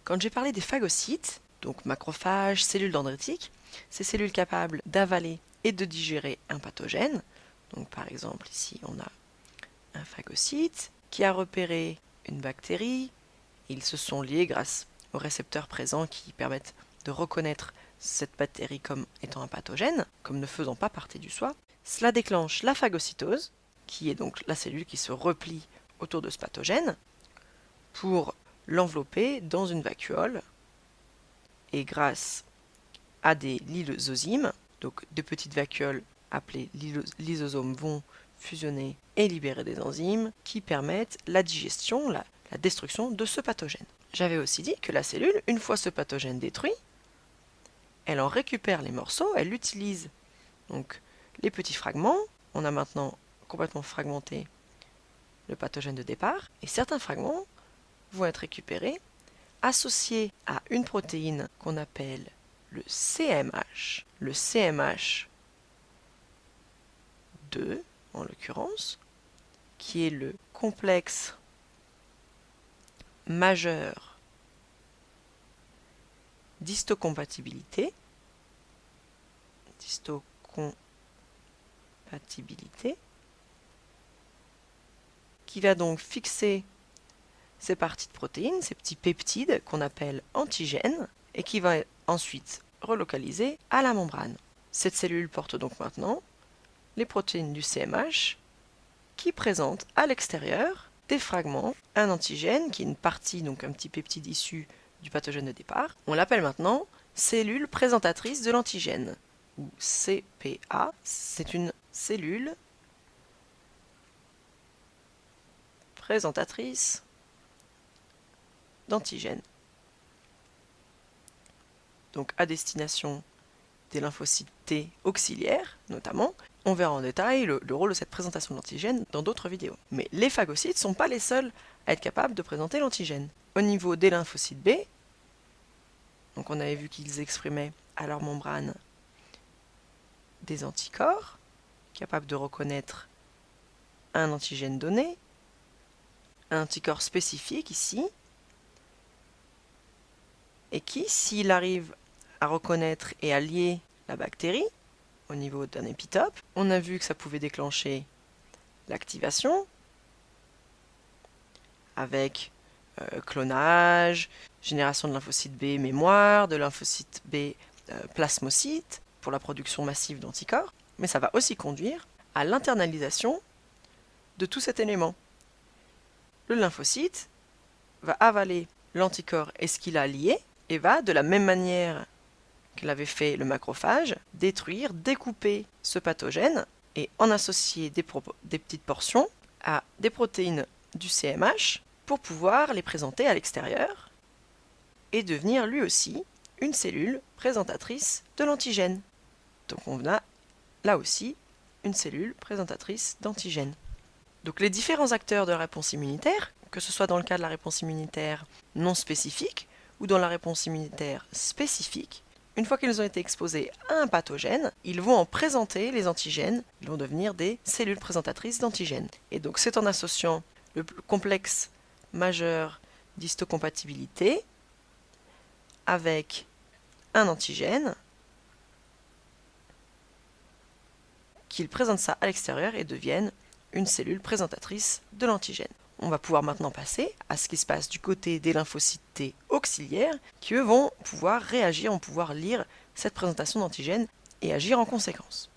Quand j'ai parlé des phagocytes, donc macrophages, cellules dendritiques, ces cellules capables d'avaler et de digérer un pathogène, donc par exemple ici on a un phagocyte qui a repéré une bactérie, ils se sont liés grâce aux récepteurs présents qui permettent de reconnaître cette bactérie comme étant un pathogène, comme ne faisant pas partie du soi. Cela déclenche la phagocytose, qui est donc la cellule qui se replie autour de ce pathogène, pour l'envelopper dans une vacuole, et grâce à des lysosomes, donc de petites vacuoles appelées lysosomes vont fusionner et libérer des enzymes qui permettent la digestion, la destruction de ce pathogène. J'avais aussi dit que la cellule, une fois ce pathogène détruit, elle en récupère les morceaux, elle utilise donc les petits fragments. On a maintenant complètement fragmenté le pathogène de départ, et certains fragments vont être récupérés, associés à une protéine qu'on appelle le CMH. Le CMH2, en l'occurrence, qui est le complexe majeur d'histocompatibilité, qui va donc fixer ces parties de protéines, ces petits peptides qu'on appelle antigènes, et qui va ensuite relocaliser à la membrane. Cette cellule porte donc maintenant les protéines du CMH qui présentent à l'extérieur des fragments, un antigène qui est une partie, donc un petit peptide issu du pathogène de départ. On l'appelle maintenant cellule présentatrice de l'antigène, ou CPA. C'est une cellule présentatrice d'antigènes. Donc à destination des lymphocytes T auxiliaires, notamment. On verra en détail le rôle de cette présentation de l'antigène dans d'autres vidéos. Mais les phagocytes ne sont pas les seuls à être capables de présenter l'antigène. Au niveau des lymphocytes B, donc on avait vu qu'ils exprimaient à leur membrane des anticorps, capables de reconnaître un antigène donné, un anticorps spécifique ici, et qui, s'il arrive à reconnaître et à lier la bactérie au niveau d'un épitope, on a vu que ça pouvait déclencher l'activation avec clonage, génération de lymphocytes B mémoire, de lymphocytes B plasmocytes pour la production massive d'anticorps, mais ça va aussi conduire à l'internalisation de tout cet élément. Le lymphocyte va avaler l'anticorps et ce qu'il a lié, et va, de la même manière que l'avait fait le macrophage, détruire, découper ce pathogène et en associer des petites portions à des protéines du CMH pour pouvoir les présenter à l'extérieur et devenir lui aussi une cellule présentatrice de l'antigène. Donc on a là aussi une cellule présentatrice d'antigène. Donc les différents acteurs de la réponse immunitaire, que ce soit dans le cas de la réponse immunitaire non spécifique ou dans la réponse immunitaire spécifique, une fois qu'ils ont été exposés à un pathogène, ils vont en présenter les antigènes, ils vont devenir des cellules présentatrices d'antigènes. Et donc c'est en associant le complexe majeur d'histocompatibilité avec un antigène qu'ils présentent ça à l'extérieur et deviennent une cellule présentatrice de l'antigène. On va pouvoir maintenant passer à ce qui se passe du côté des lymphocytes T auxiliaires qui eux vont pouvoir réagir, vont pouvoir lire cette présentation d'antigènes et agir en conséquence.